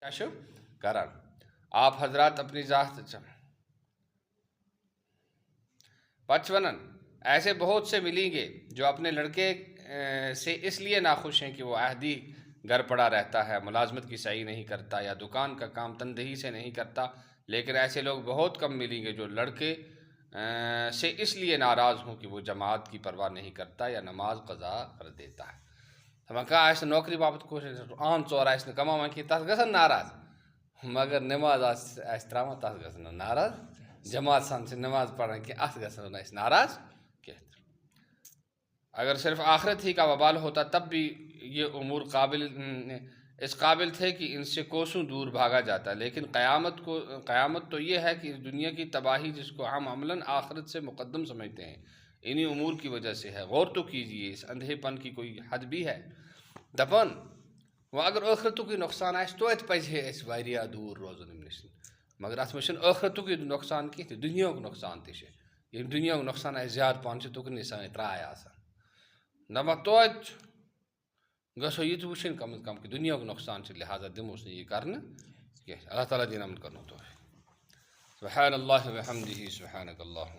کیا کران آپ حضرات اپنی ذات پچونن ایسے بہت سے ملیں گے جو اپنے لڑکے سے اس لیے ناخوش ہیں کہ وہ عہدی گھر پڑا رہتا ہے، ملازمت کی صحیح نہیں کرتا یا دکان کا کام تندہی سے نہیں کرتا، لیکن ایسے لوگ بہت کم ملیں گے جو لڑکے سے اس لیے ناراض ہوں کہ وہ جماعت کی پرواہ نہیں کرتا یا نماز قضا کر دیتا ہے. کہا نوکری باپت کوشش عام طور کمان کی تس گھن ناراض مگر نماز ترا تس گھن ناراض جماعت سان سے نماز پڑھان کہ ات گھن ناراض کی. اگر صرف آخرت ہی کا وبال ہوتا تب بھی یہ امور اس قابل تھے کہ ان سے کوسوں دور بھاگا جاتا، لیکن قیامت تو یہ ہے کہ اس دنیا کی تباہی جس کو ہم عملاً آخرت سے مقدم سمجھتے ہیں انہی امور کی وجہ سے ہے. غور تو کیجئے، اس اندھے پن کی کوئی حد بھی ہے. دپان وہ اگر ٲخرتُک نقصان آسہِ توتہِ پزِ ہے اَسہِ واریاہ دوٗر روزُن اَمہِ نِش، مگر اَتھ منٛز چھُنہٕ ٲخرتُکٕے نۄقصان کینٛہہ تہِ دُنیاہُک نۄقصان تہِ چھُ. ییٚمہِ دُنیاہُک نۄقصان آسہِ زیادٕ پہن چھِ تُکنٕے سٲنۍ ترٛاے آسان. دپان توتہِ گژھو یہِ تہِ وٕچھِنۍ کم از کم کہ دُنیاہُک نۄقصان چھِ، لہٰذا دِموس نہٕ یہِ کرنہٕ کینٛہہ. اللہ تعالیٰ دِیِن یِمن کرنُک توفیٖق. سبحان اللہ وبحمدہ سبحانک اللہم